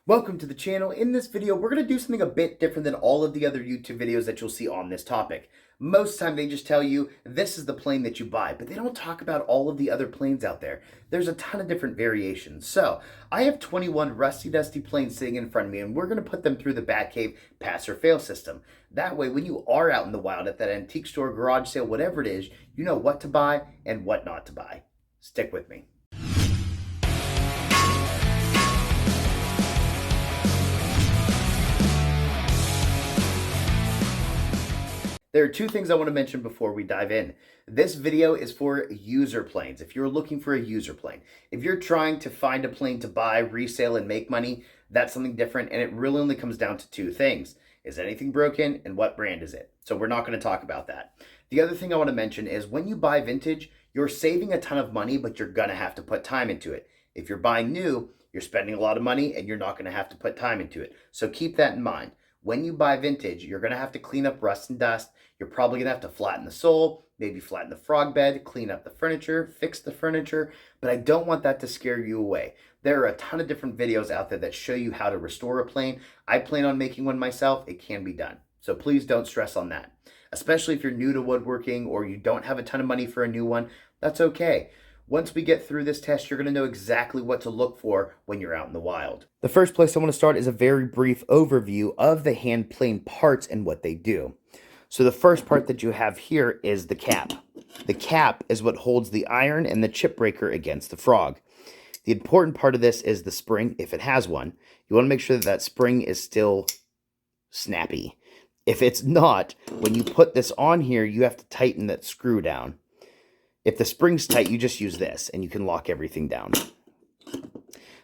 Welcome to the channel. In this video, we're going to do something a bit different than all of the other YouTube videos that you'll see on this topic. Most time they just tell you, this is the plane that you buy, but they don't talk about all of the other planes out there. There's a ton of different variations. So, I have 21 rusty dusty planes sitting in front of me, and we're going to put them through the Batcave pass or fail system. That way, when you are out in the wild at that antique store, garage sale, whatever it is, you know what to buy and what not to buy. Stick with me. There are two things I want to mention before we dive in. This video is for user planes. If you're looking for a user plane, if you're trying to find a plane to buy, resale, and make money, that's something different, and it really only comes down to two things. Is anything broken, and what brand is it? So we're not going to talk about that. The other thing I want to mention is when you buy vintage, you're saving a ton of money, but you're going to have to put time into it. If you're buying new, you're spending a lot of money, and you're not going to have to put time into it. So keep that in mind. When you buy vintage, you're going to have to clean up rust and dust. You're probably going to have to flatten the sole, maybe flatten the frog bed, clean up the furniture, fix the furniture, but I don't want that to scare you away. There are a ton of different videos out there that show you how to restore a plane. I plan on making one myself. It can be done. So please don't stress on that. Especially if you're new to woodworking or you don't have a ton of money for a new one, that's okay. Once we get through this test, you're going to know exactly what to look for when you're out in the wild. The first place I want to start is a very brief overview of the hand plane parts and what they do. So the first part that you have here is the cap. The cap is what holds the iron and the chip breaker against the frog. The important part of this is the spring, if it has one. You want to make sure that that spring is still snappy. If it's not, when you put this on here, you have to tighten that screw down. If the spring's tight, you just use this and you can lock everything down.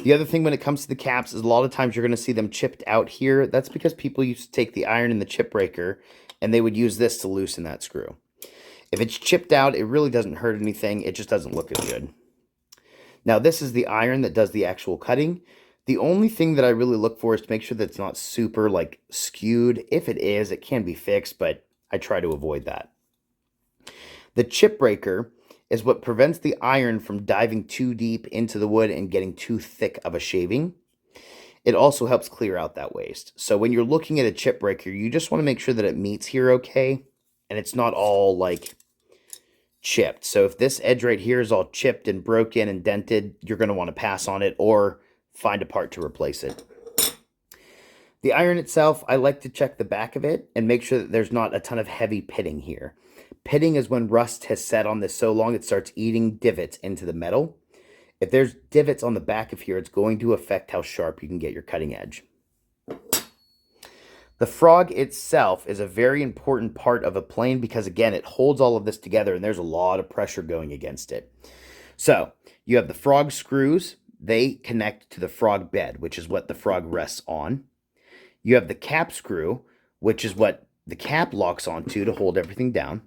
The other thing when it comes to the caps is a lot of times you're going to see them chipped out here. That's because people used to take the iron and the chip breaker and they would use this to loosen that screw. If it's chipped out, it really doesn't hurt anything. It just doesn't look as good. Now this is the iron that does the actual cutting. The only thing that I really look for is to make sure that it's not super like skewed. If it is, it can be fixed, but I try to avoid that. The chip breaker is what prevents the iron from diving too deep into the wood and getting too thick of a shaving. It also helps clear out that waste. So when you're looking at a chip breaker, you just want to make sure that it meets here okay, and it's not all like chipped. So if this edge right here is all chipped and broken and dented, you're going to want to pass on it or find a part to replace it. The iron itself, I like to check the back of it and make sure that there's not a ton of heavy pitting here. Pitting is when rust has set on this so long it starts eating divots into the metal. If there's divots on the back of here, it's going to affect how sharp you can get your cutting edge. The frog itself is a very important part of a plane because, again, it holds all of this together and there's a lot of pressure going against it. So you have the frog screws. They connect to the frog bed, which is what the frog rests on. You have the cap screw, which is what the cap locks onto to hold everything down.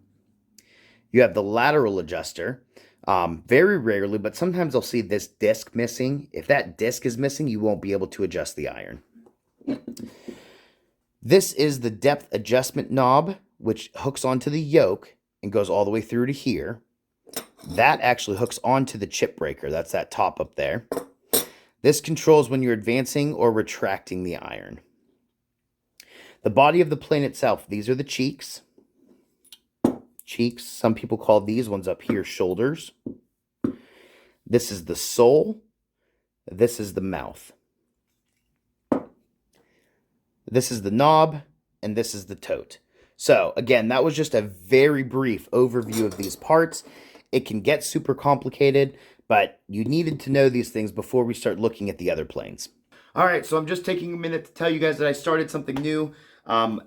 You have the lateral adjuster. Very rarely, but sometimes I'll see this disc missing. If that disc is missing, you won't be able to adjust the iron. This is the depth adjustment knob, which hooks onto the yoke and goes all the way through to here. That actually hooks onto the chip breaker. That's that top up there. This controls when you're advancing or retracting the iron. The body of the plane itself, these are the cheeks. Some people call these ones up here shoulders. This is the sole. This is the mouth. This is the knob, and this is the tote. So again, that was just a very brief overview of these parts. It can get super complicated, but you needed to know these things before we start looking at the other planes. All right, so I'm just taking a minute to tell you guys that I started something new.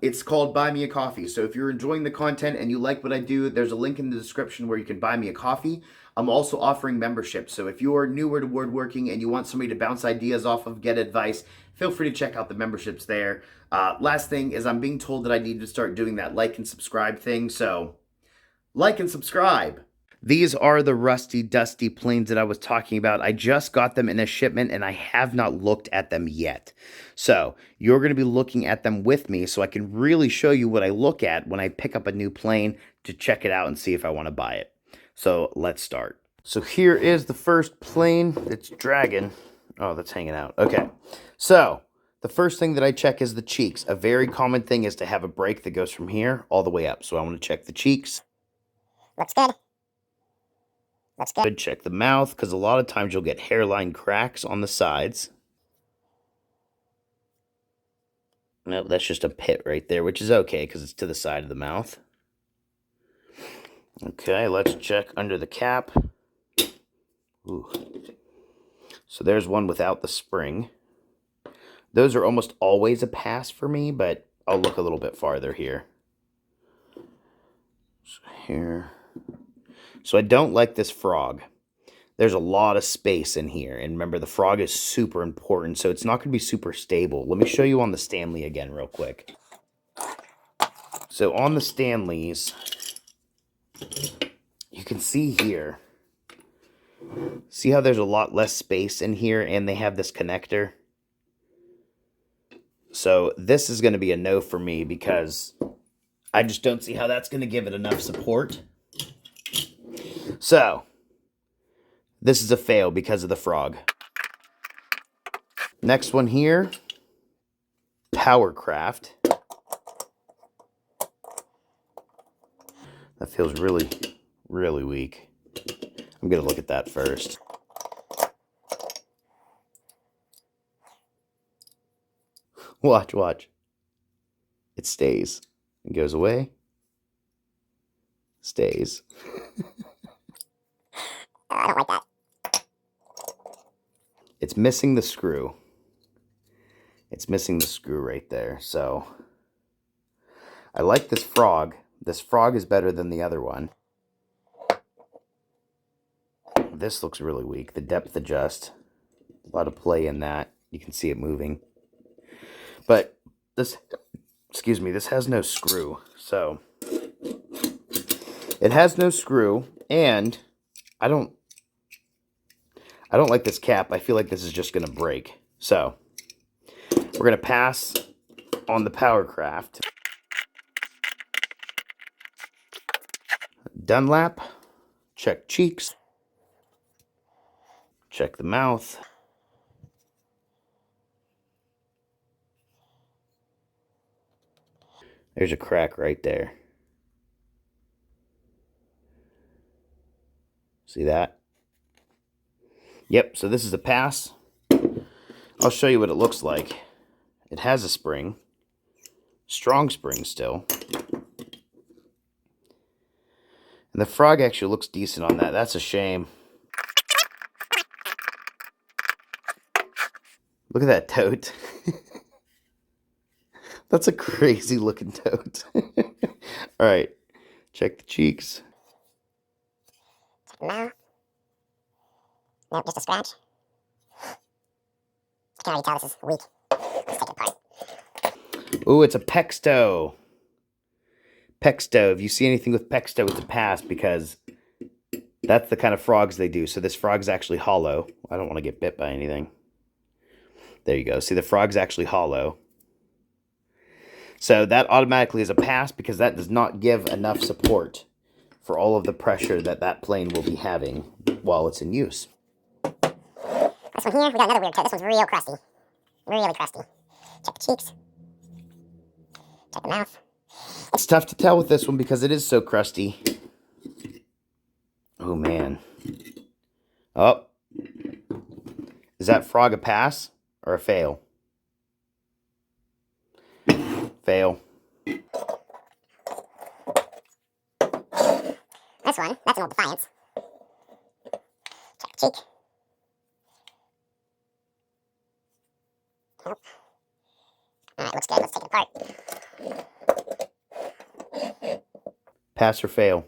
It's called Buy Me a Coffee. So if you're enjoying the content and you like what I do, there's a link in the description where you can buy me a coffee. I'm also offering memberships. So if you're newer to woodworking and you want somebody to bounce ideas off of, get advice, feel free to check out the memberships there. Last thing is I'm being told that I need to start doing that like and subscribe thing. So like and subscribe. These are the rusty, dusty planes that I was talking about. I just got them in a shipment and I have not looked at them yet. So you're going to be looking at them with me so I can really show you what I look at when I pick up a new plane to check it out and see if I want to buy it. So let's start. So here is the first plane. It's dragging. Oh, that's hanging out. Okay. So The first thing that I check is the cheeks. A very common thing is to have a break that goes from here all the way up. So I want to check the cheeks. Looks good. Looks good. Check the mouth, because a lot of times you'll get hairline cracks on the sides. Nope, that's just a pit right there, which is okay because it's to the side of the mouth. Okay, let's check under the cap. Ooh. So there's one without the spring. Those are almost always a pass for me, but I'll look a little bit farther here. So here. So I don't like this frog. There's a lot of space in here. And remember, the frog is super important, so it's not going to be super stable. Let me show you on the Stanley again real quick. So on the Stanleys, you can see here. See how there's a lot less space in here, and they have this connector? So this is going to be a no for me because I just don't see how that's going to give it enough support. So this is a fail because of the frog. Next one here, Powercraft. That feels really, really weak. I'm going to look at that first. Watch, watch. It stays. It goes away. Stays. I don't like that. It's missing the screw. It's missing the screw right there. So I like this frog. This frog is better than the other one. This looks really weak. The depth adjust. A lot of play in that. You can see it moving. But this, excuse me, this has no screw. So it has no screw, and I don't like this cap. I feel like this is just going to break. So we're going to pass on the Powercraft. Dunlap. Check cheeks. Check the mouth. There's a crack right there. See that? Yep, so this is a pass. I'll show you what it looks like. It has a spring. Strong spring still. And the frog actually looks decent on that. That's a shame. Look at that tote. That's a crazy looking tote. All right, check the cheeks. Check the mouth. Nope, just a scratch. I can already tell this is weak. Let's take it apart. Ooh, it's a Pexto. Pexto. If you see anything with Pexto, it's a pass because that's the kind of frogs they do. So this frog's actually hollow. I don't want to get bit by anything. There you go. See, the frog's actually hollow. So that automatically is a pass because that does not give enough support for all of the pressure that that plane will be having while it's in use. This one here, we got another weird tote. This one's real crusty. Really crusty. Check the cheeks. Check the mouth. It's tough to tell with this one because it is so crusty. Oh, man. Oh. Is that frog a pass or a fail? Fail. This one, that's an old Defiance. Check the cheek. Nope. Alright, looks good. Let's take it apart. Pass or fail?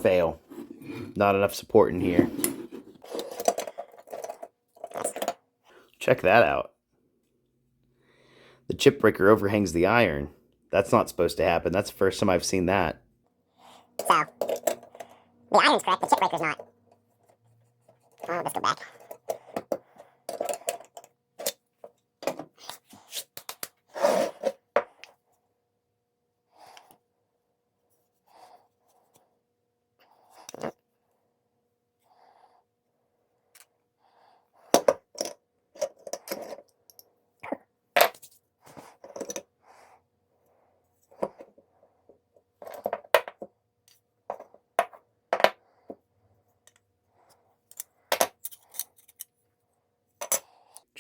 Fail. Not enough support in here. Check that out. The chip breaker overhangs the iron. That's not supposed to happen. That's the first time I've seen that. So, the iron's correct, the chip breaker's not. Oh, let's go back.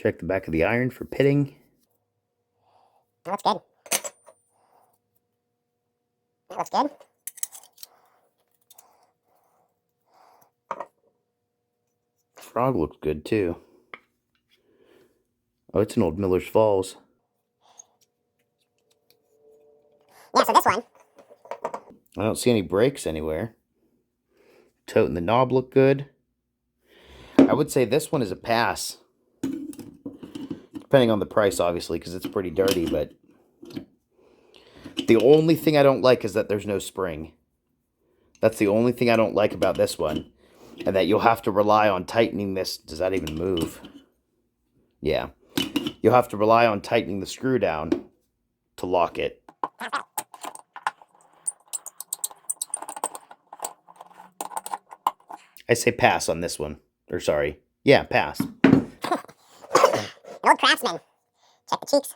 Check the back of the iron for pitting. That looks good. That looks good. Frog looks good too. Oh, it's an old Miller's Falls. Yeah, so this one. I don't see any breaks anywhere. Tote and the knob look good. I would say this one is a pass. Depending on the price, obviously, because it's pretty dirty, but the only thing I don't like is that there's no spring. That's the only thing I don't like about this one. And that you'll have to rely on tightening this. Does that even move? Yeah. You'll have to rely on tightening the screw down to lock it. I say pass on this one. Or sorry. Yeah, pass. An old craftsman. Check the cheeks.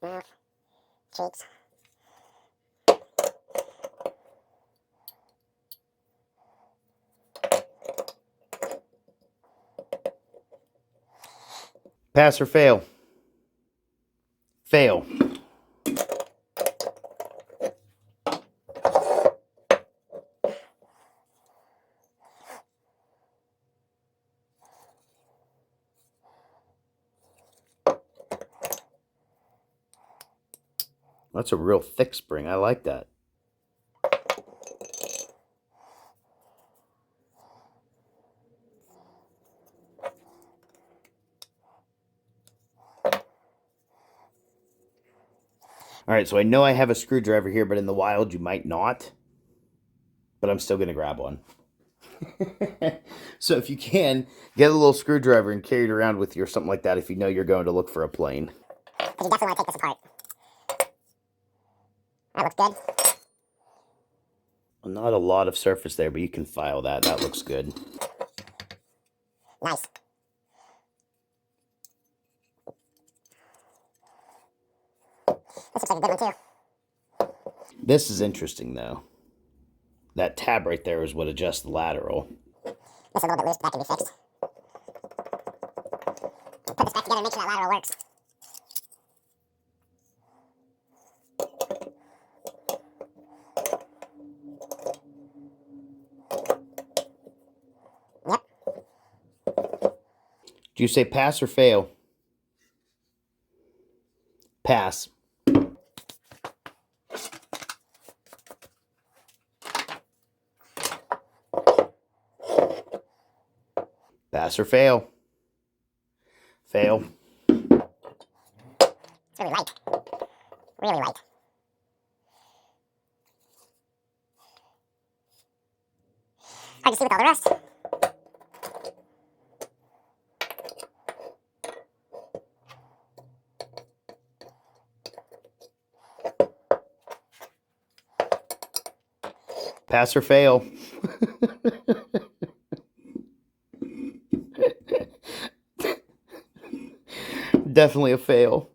Mouth. Cheeks. Pass or fail? Fail. That's a real thick spring. I like that. All right, so I know I have a screwdriver here, but in the wild you might not. But I'm still going to grab one. So if you can, get a little screwdriver and carry it around with you or something like that if you know you're going to look for a plane. Because you definitely want to take this apart. That looks good. Not a lot of surface there, but you can file that. That looks good. Nice. This looks like a good one, too. This is interesting, though. That tab right there is what adjusts the lateral. This is a little bit loose, but that can be fixed. Put this back together and make sure that lateral works. Yep. Do you say pass or fail? Pass. Pass or fail? Fail. It's really light. Really light. Hard to see with all the rest. Pass or fail? Definitely a fail.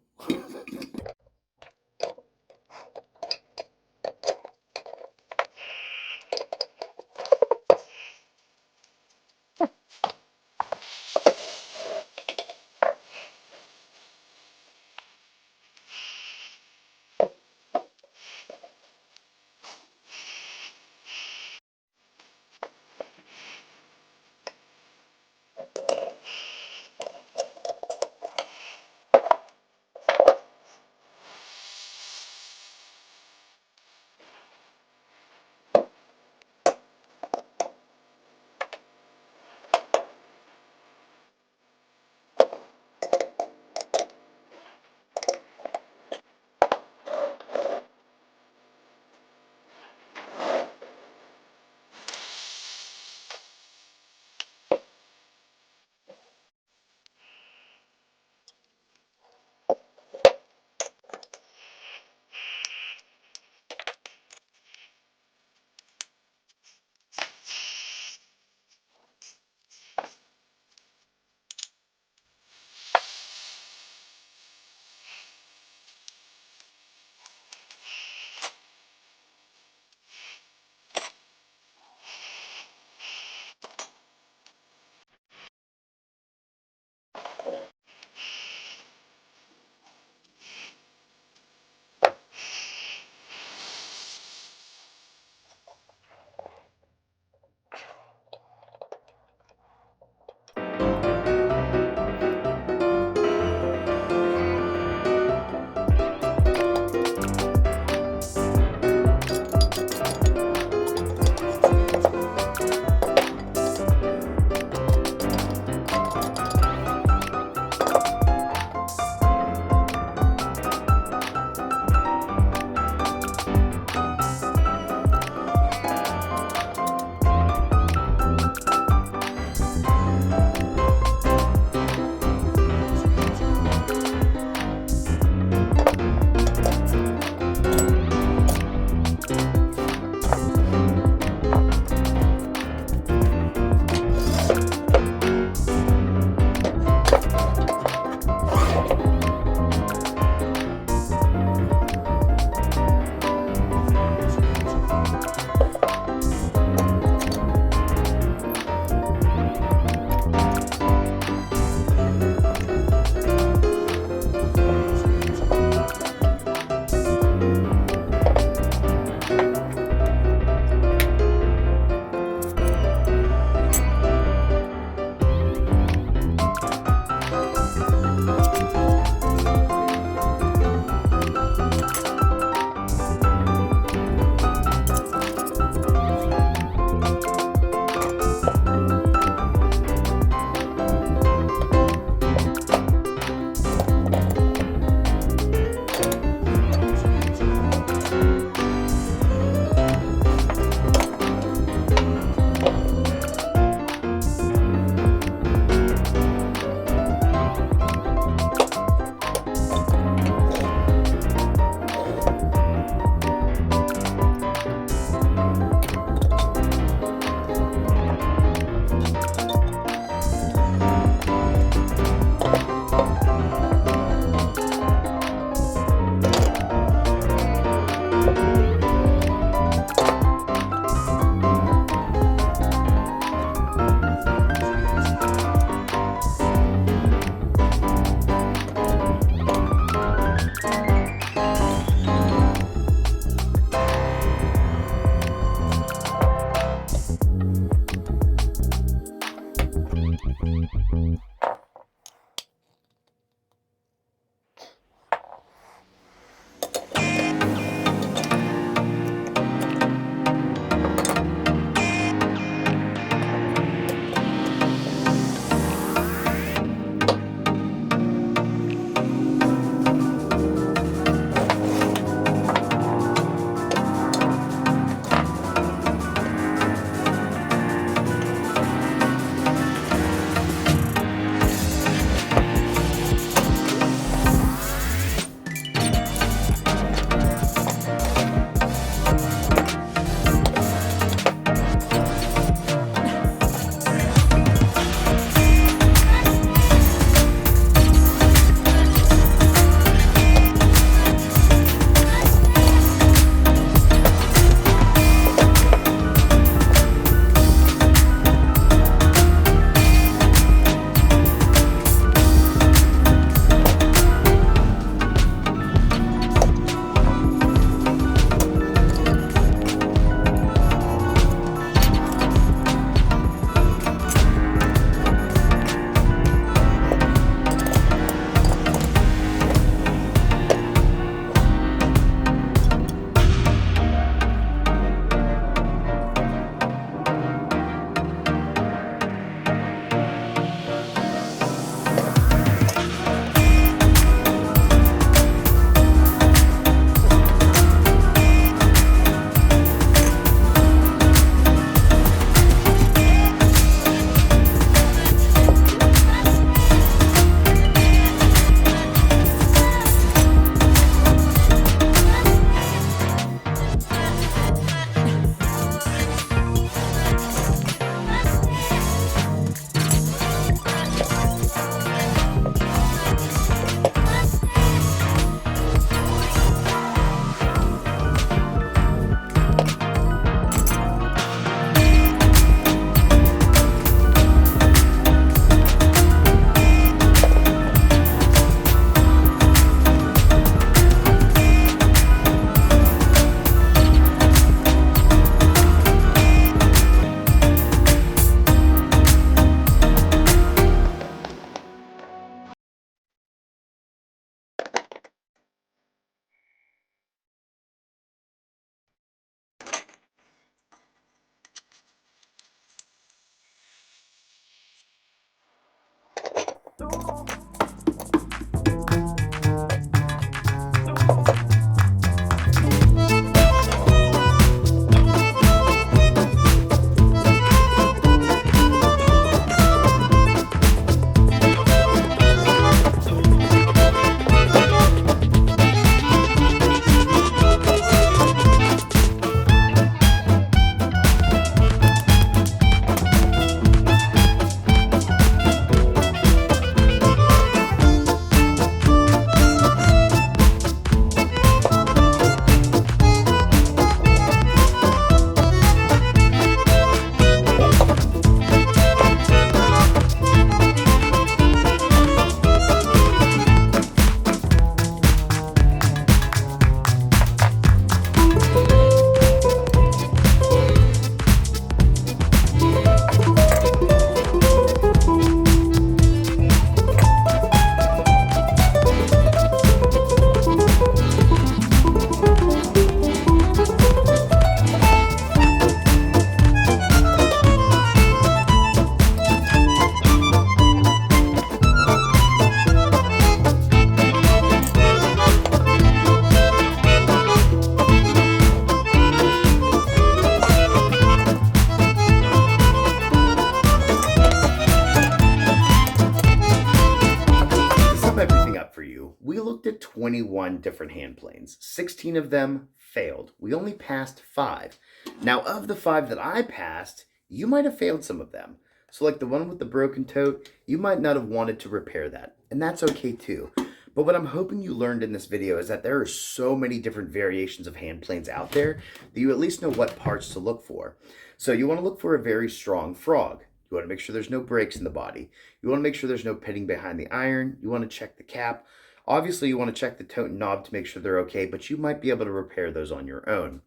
To sum everything up for you, we looked at 21 different hand planes. 16 of them failed. We only passed 5. Now, of the 5 that I passed, you might have failed some of them. So like the one with the broken tote, you might not have wanted to repair that, and that's okay too. But what I'm hoping you learned in this video is that there are so many different variations of hand planes out there that you at least know what parts to look for. So you want to look for a very strong frog. You want to make sure there's no breaks in the body. You want to make sure there's no pitting behind the iron. You want to check the cap. Obviously, you want to check the tote and knob to make sure they're okay, but you might be able to repair those on your own.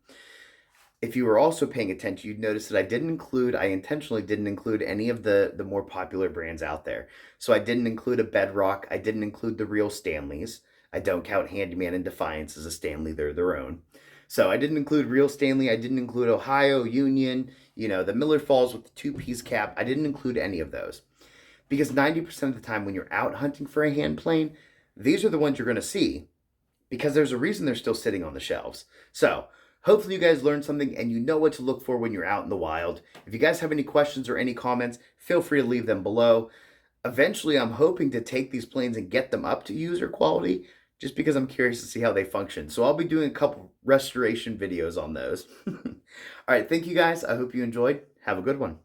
If you were also paying attention, you'd notice that I intentionally didn't include any of the more popular brands out there. So I didn't include a Bedrock. I didn't include the real Stanleys. I don't count Handyman and Defiance as a Stanley. They're their own. So I didn't include real Stanley. I didn't include Ohio, Union, the Miller Falls with the 2-piece cap. I didn't include any of those. Because 90% of the time when you're out hunting for a hand plane, these are the ones you're going to see because there's a reason they're still sitting on the shelves. So hopefully you guys learned something and you know what to look for when you're out in the wild. If you guys have any questions or any comments, feel free to leave them below. Eventually, I'm hoping to take these planes and get them up to user quality just because I'm curious to see how they function. So I'll be doing a couple restoration videos on those. All right, thank you guys. I hope you enjoyed. Have a good one.